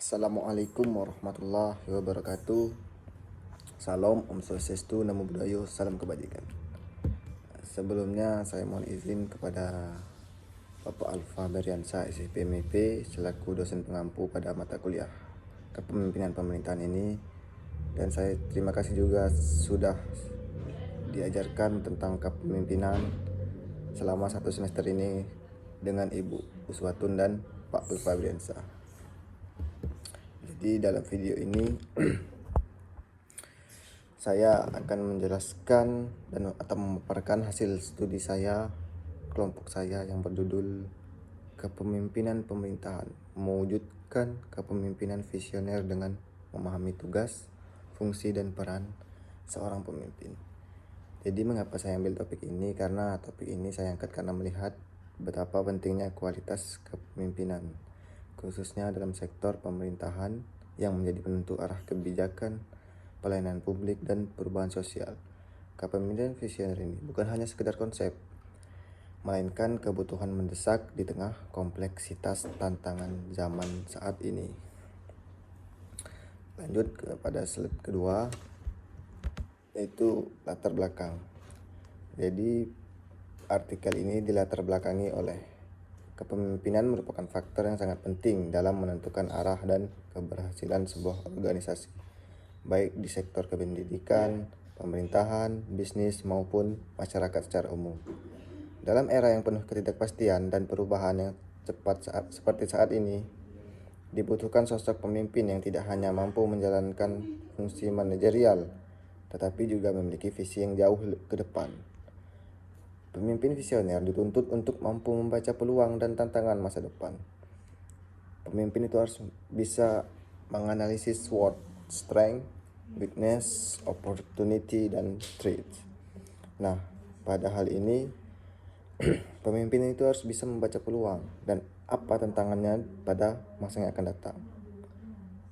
Assalamualaikum warahmatullahi wabarakatuh. Salam, Om Swastiastu, Namo Buddhaya, salam kebajikan. Sebelumnya saya mohon izin kepada Bapak Alfa Beriansa SIP MEP selaku dosen pengampu pada mata kuliah Kepemimpinan Pemerintahan ini, dan saya terima kasih juga sudah diajarkan tentang kepemimpinan selama 1 semester ini dengan Ibu Uswatun dan Pak Alfa Beriansa. Jadi dalam video ini saya akan menjelaskan atau memaparkan hasil studi saya, kelompok saya yang berjudul Kepemimpinan Pemerintahan, mewujudkan kepemimpinan visioner dengan memahami tugas, fungsi, dan peran seorang pemimpin. Jadi mengapa saya ambil topik ini? Karena topik ini saya angkat karena melihat betapa pentingnya kualitas kepemimpinan, khususnya dalam sektor pemerintahan yang menjadi penentu arah kebijakan, pelayanan publik, dan perubahan sosial. Kepemimpinan visioner ini bukan hanya sekedar konsep, melainkan kebutuhan mendesak di tengah kompleksitas tantangan zaman saat ini. Lanjut kepada slide kedua, yaitu latar belakang. Jadi artikel ini dilatar belakangi oleh kepemimpinan merupakan faktor yang sangat penting dalam menentukan arah dan keberhasilan sebuah organisasi, baik di sektor kependidikan, pemerintahan, bisnis, maupun masyarakat secara umum. Dalam era yang penuh ketidakpastian dan perubahan yang cepat seperti saat ini, dibutuhkan sosok pemimpin yang tidak hanya mampu menjalankan fungsi manajerial, tetapi juga memiliki visi yang jauh ke depan. Pemimpin visioner dituntut untuk mampu membaca peluang dan tantangan masa depan. Pemimpin itu harus bisa menganalisis SWOT, strength, weakness, opportunity, dan threat. Nah, pada hal ini pemimpin itu harus bisa membaca peluang dan apa tantangannya pada masa yang akan datang,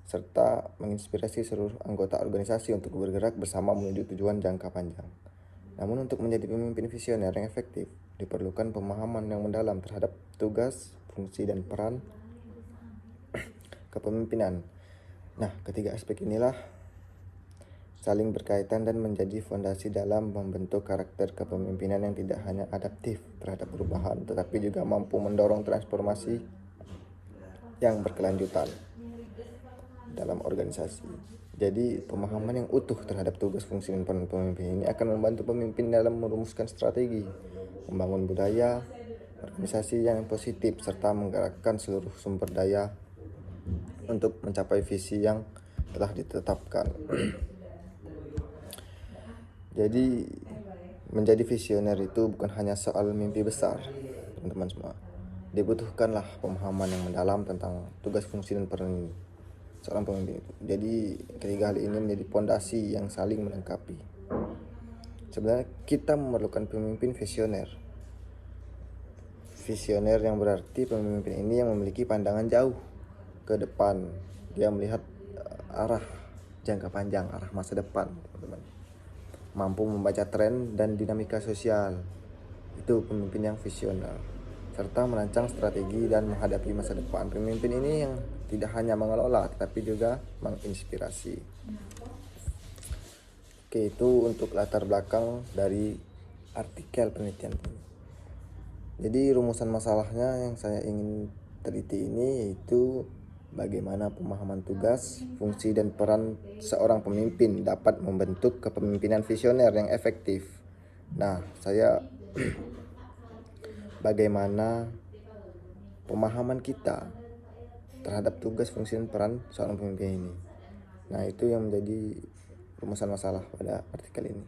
serta menginspirasi seluruh anggota organisasi untuk bergerak bersama menuju tujuan jangka panjang. Namun untuk menjadi pemimpin visioner yang efektif, diperlukan pemahaman yang mendalam terhadap tugas, fungsi, dan peran kepemimpinan. Nah, ketiga aspek inilah saling berkaitan dan menjadi fondasi dalam membentuk karakter kepemimpinan yang tidak hanya adaptif terhadap perubahan, tetapi juga mampu mendorong transformasi yang berkelanjutan dalam organisasi. Jadi pemahaman yang utuh terhadap tugas, fungsi, dan peran pemimpin ini akan membantu pemimpin dalam merumuskan strategi, membangun budaya organisasi yang positif, serta menggerakkan seluruh sumber daya untuk mencapai visi yang telah ditetapkan. Jadi menjadi visioner itu bukan hanya soal mimpi besar, teman-teman semua. Dibutuhkanlah pemahaman yang mendalam tentang tugas, fungsi, dan peran seorang pemimpin itu. Jadi ketiga hal ini menjadi fondasi yang saling melengkapi. Sebenarnya kita memerlukan pemimpin visioner. Visioner yang berarti pemimpin ini yang memiliki pandangan jauh ke depan. Dia melihat arah jangka panjang, arah masa depan, teman-teman. Mampu membaca tren dan dinamika sosial. Itu pemimpin yang visioner, serta merancang strategi dan menghadapi masa depan. Pemimpin ini yang tidak hanya mengelola tetapi juga menginspirasi. Oke, itu untuk latar belakang dari artikel penelitian ini. Jadi rumusan masalahnya yang saya ingin teliti ini yaitu bagaimana pemahaman tugas, fungsi, dan peran seorang pemimpin dapat membentuk kepemimpinan visioner yang efektif. Nah, saya bagaimana pemahaman kita terhadap tugas, fungsi, dan peran seorang pemimpin ini. Nah, itu yang menjadi rumusan masalah pada artikel ini.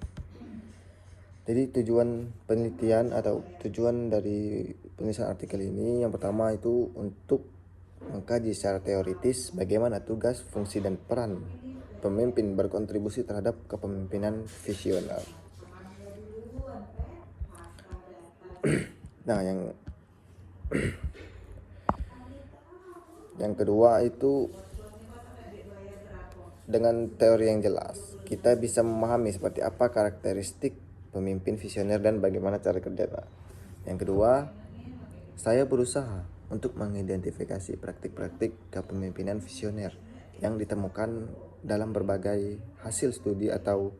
Jadi tujuan penelitian atau tujuan dari penulisan artikel ini yang pertama itu untuk mengkaji secara teoritis bagaimana tugas, fungsi, dan peran pemimpin berkontribusi terhadap kepemimpinan visioner. Nah, yang kedua itu dengan teori yang jelas kita bisa memahami seperti apa karakteristik pemimpin visioner dan bagaimana cara kerja. Yang kedua, saya berusaha untuk mengidentifikasi praktik-praktik kepemimpinan visioner yang ditemukan dalam berbagai hasil studi atau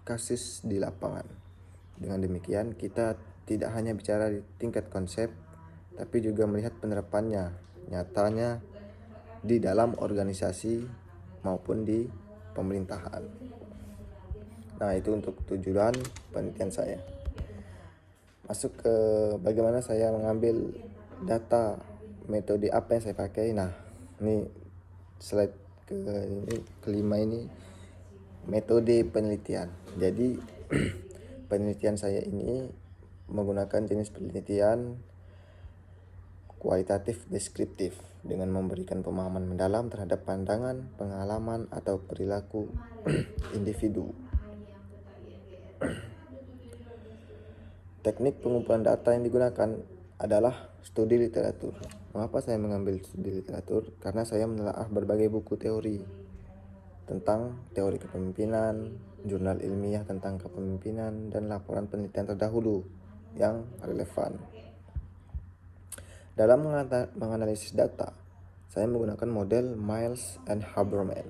kasus di lapangan. Dengan demikian, kita tidak hanya bicara di tingkat konsep, tapi juga melihat penerapannya nyatanya di dalam organisasi maupun di pemerintahan. Nah, itu untuk tujuan penelitian saya. Masuk ke bagaimana saya mengambil data, metode apa yang saya pakai. Nah, ini slide kelima ini metode penelitian. Jadi penelitian saya ini menggunakan jenis penelitian kualitatif deskriptif dengan memberikan pemahaman mendalam terhadap pandangan, pengalaman, atau perilaku individu. Teknik pengumpulan data yang digunakan adalah studi literatur. Mengapa saya mengambil studi literatur? Karena saya menelaah berbagai buku teori tentang teori kepemimpinan, jurnal ilmiah tentang kepemimpinan, dan laporan penelitian terdahulu yang relevan. Dalam menganalisis data, saya menggunakan model Miles and Haberman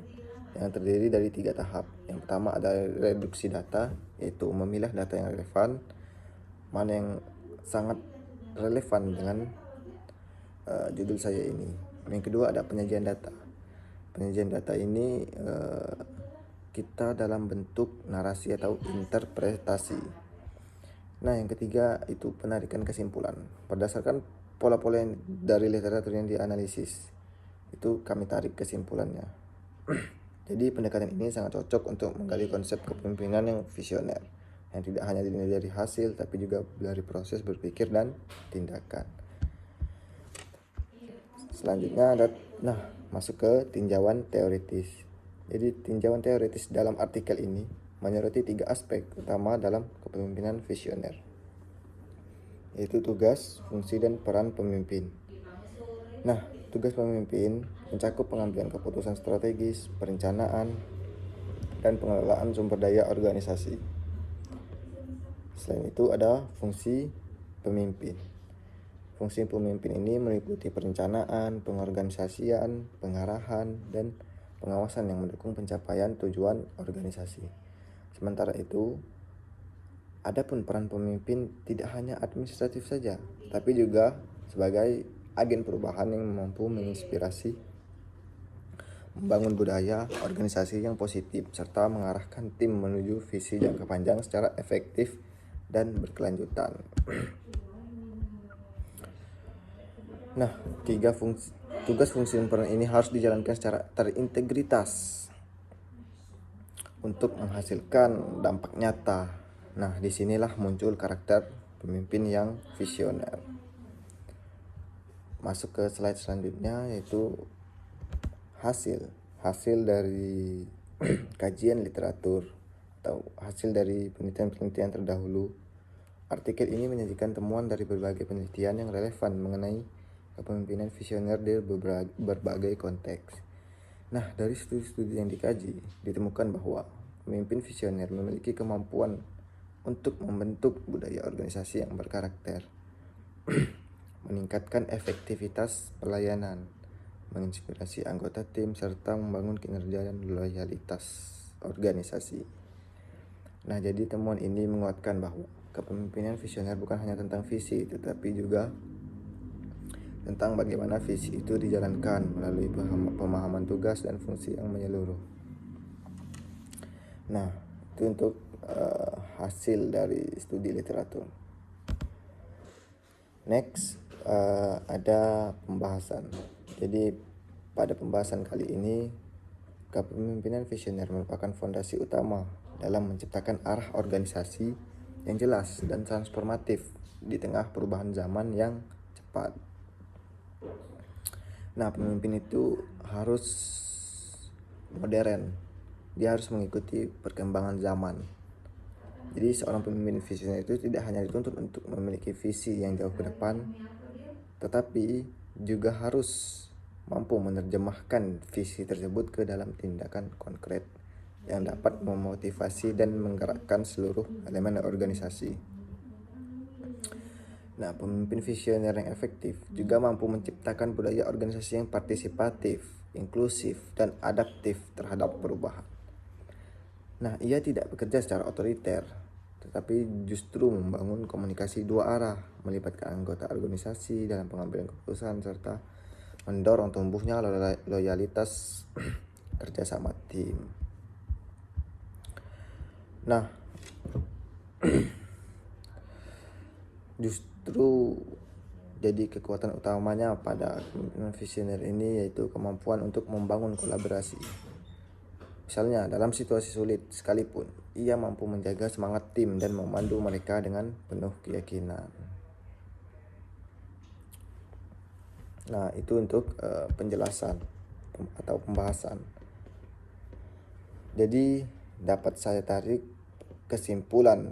yang terdiri dari 3 tahap. Yang pertama adalah reduksi data, yaitu memilah data yang relevan, mana yang sangat relevan dengan judul saya ini. Yang kedua ada penyajian data. Penyajian data ini kita dalam bentuk narasi atau interpretasi. Nah, yang ketiga itu penarikan kesimpulan. Berdasarkan pola-pola yang dari literatur yang dianalisis, itu kami tarik kesimpulannya. Jadi pendekatan ini sangat cocok untuk menggali konsep kepemimpinan yang visioner, yang tidak hanya dinilai dari hasil, tapi juga dari proses berpikir dan tindakan. Selanjutnya ada, masuk ke tinjauan teoritis. Jadi tinjauan teoritis dalam artikel ini menyoroti 3 aspek utama dalam kepemimpinan visioner, yaitu tugas, fungsi, dan peran pemimpin. Nah, tugas pemimpin mencakup pengambilan keputusan strategis, perencanaan, dan pengelolaan sumber daya organisasi. Selain itu ada fungsi pemimpin. Fungsi pemimpin ini meliputi perencanaan, pengorganisasian, pengarahan, dan pengawasan yang mendukung pencapaian tujuan organisasi. Sementara itu, adapun peran pemimpin tidak hanya administratif saja, tapi juga sebagai agen perubahan yang mampu menginspirasi, membangun budaya organisasi yang positif, serta mengarahkan tim menuju visi jangka panjang secara efektif dan berkelanjutan. Nah, tugas fungsi dan peran ini harus dijalankan secara terintegritas untuk menghasilkan dampak nyata. Nah, disinilah muncul karakter pemimpin yang visioner. Masuk ke slide selanjutnya, yaitu hasil dari kajian literatur atau hasil dari penelitian-penelitian terdahulu. Artikel ini menyajikan temuan dari berbagai penelitian yang relevan mengenai kepemimpinan visioner di berbagai konteks. Nah, dari studi-studi yang dikaji, ditemukan bahwa pemimpin visioner memiliki kemampuan untuk membentuk budaya organisasi yang berkarakter, meningkatkan efektivitas pelayanan, menginspirasi anggota tim, serta membangun kinerja dan loyalitas organisasi. Nah, jadi temuan ini menguatkan bahwa kepemimpinan visioner bukan hanya tentang visi, tetapi juga tentang bagaimana visi itu dijalankan melalui pemahaman tugas dan fungsi yang menyeluruh. Nah, itu untuk hasil dari studi literatur. Next, ada pembahasan. Jadi pada pembahasan kali ini, kepemimpinan visioner merupakan fondasi utama dalam menciptakan arah organisasi yang jelas dan transformatif di tengah perubahan zaman yang cepat. Nah, pemimpin itu harus modern. Dia harus mengikuti perkembangan zaman. Jadi seorang pemimpin visioner itu tidak hanya dituntut untuk memiliki visi yang jauh ke depan, tetapi juga harus mampu menerjemahkan visi tersebut ke dalam tindakan konkret yang dapat memotivasi dan menggerakkan seluruh elemen organisasi. Nah, pemimpin visioner yang efektif juga mampu menciptakan budaya organisasi yang partisipatif, inklusif, dan adaptif terhadap perubahan. Nah, ia tidak bekerja secara otoriter, tetapi justru membangun komunikasi dua arah, melibatkan anggota organisasi dalam pengambilan keputusan, serta mendorong tumbuhnya loyalitas kerjasama tim. Nah, justru jadi kekuatan utamanya pada kepemimpinan visioner ini yaitu kemampuan untuk membangun kolaborasi. Misalnya dalam situasi sulit sekalipun, ia mampu menjaga semangat tim dan memandu mereka dengan penuh keyakinan. Nah, itu untuk penjelasan atau pembahasan. Jadi dapat saya tarik kesimpulan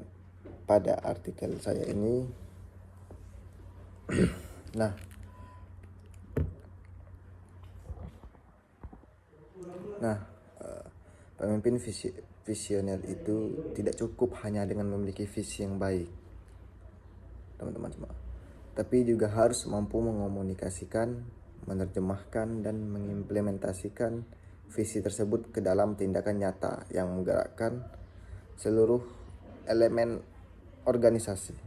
pada artikel saya ini. Nah, pemimpin visioner itu tidak cukup hanya dengan memiliki visi yang baik, teman-teman semua, tapi juga harus mampu mengomunikasikan, menerjemahkan, dan mengimplementasikan visi tersebut ke dalam tindakan nyata yang menggerakkan seluruh elemen organisasi,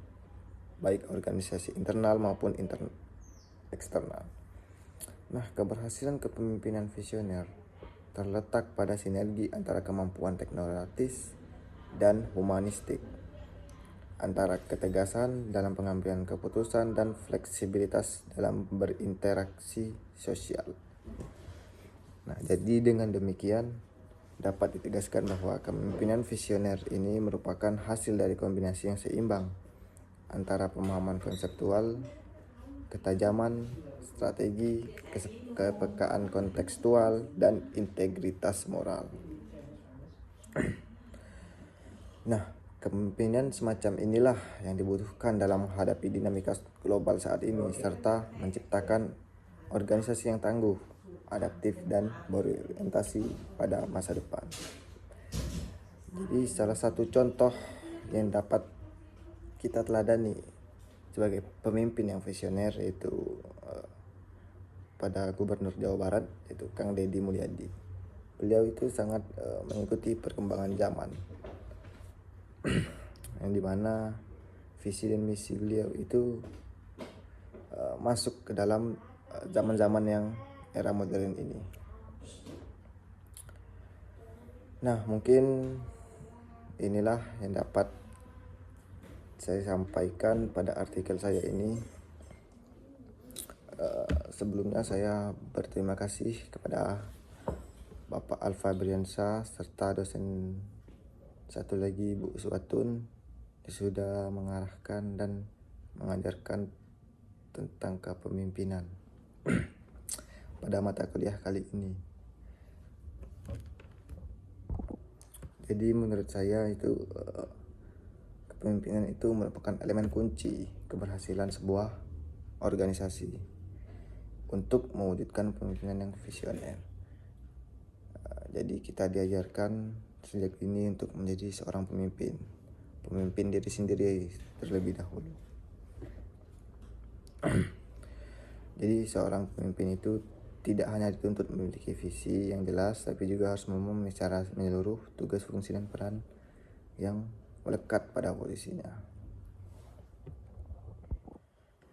baik organisasi internal maupun eksternal. Nah, keberhasilan kepemimpinan visioner terletak pada sinergi antara kemampuan teknokratis dan humanistik, antara ketegasan dalam pengambilan keputusan dan fleksibilitas dalam berinteraksi sosial. Nah, jadi dengan demikian dapat ditegaskan bahwa kepemimpinan visioner ini merupakan hasil dari kombinasi yang seimbang antara pemahaman konseptual, ketajaman strategi, kepekaan kontekstual, dan integritas moral. Nah, kepemimpinan semacam inilah yang dibutuhkan dalam menghadapi dinamika global saat ini, serta menciptakan organisasi yang tangguh, adaptif, dan berorientasi pada masa depan. Jadi salah satu contoh yang dapat kita teladani sebagai pemimpin yang visioner yaitu pada Gubernur Jawa Barat, yaitu Kang Deddy Mulyadi. Beliau itu sangat mengikuti perkembangan zaman, yang dimana visi dan misi beliau itu masuk ke dalam zaman-zaman yang era modern ini. Nah, mungkin inilah yang dapat saya sampaikan pada artikel saya ini. Sebelumnya saya berterima kasih kepada Bapak Alfa Briansa serta dosen satu lagi Bu Suwatun yang sudah mengarahkan dan mengajarkan tentang kepemimpinan pada mata kuliah kali ini. Jadi menurut saya itu kepemimpinan itu merupakan elemen kunci keberhasilan sebuah organisasi untuk mewujudkan kepemimpinan yang visioner. Jadi kita diajarkan sejak ini untuk menjadi seorang pemimpin diri sendiri terlebih dahulu. Jadi seorang pemimpin itu tidak hanya dituntut memiliki visi yang jelas, tapi juga harus memahami secara menyeluruh tugas, fungsi, dan peran yang melekat pada posisinya.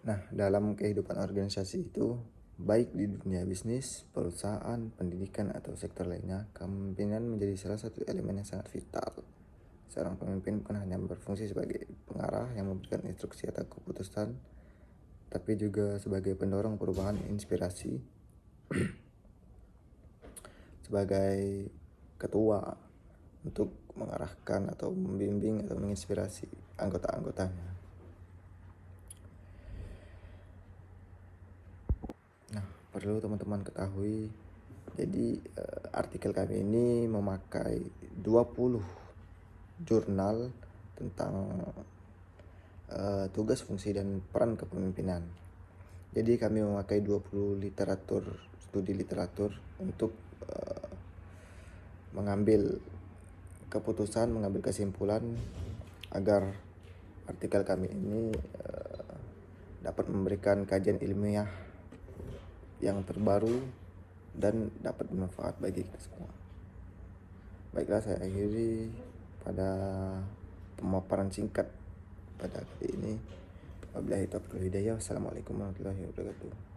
Nah, dalam kehidupan organisasi itu, baik di dunia bisnis, perusahaan, pendidikan, atau sektor lainnya, kepemimpinan menjadi salah satu elemen yang sangat vital. Seorang pemimpin bukan hanya berfungsi sebagai pengarah yang memberikan instruksi atau keputusan, tapi juga sebagai pendorong perubahan inspirasi, sebagai ketua untuk mengarahkan atau membimbing atau menginspirasi anggota-anggotanya. Nah, perlu teman-teman ketahui, jadi artikel kami ini memakai 20 jurnal tentang tugas, fungsi, dan peran kepemimpinan. Jadi kami memakai 20 studi literatur untuk mengambil keputusan, mengambil kesimpulan agar artikel kami ini dapat memberikan kajian ilmiah yang terbaru dan dapat bermanfaat bagi kita semua. Baiklah, saya akhiri pada pemaparan singkat pada kali ini. Wabillahi taufiq wal hidayah. Wassalamualaikum warahmatullahi wabarakatuh.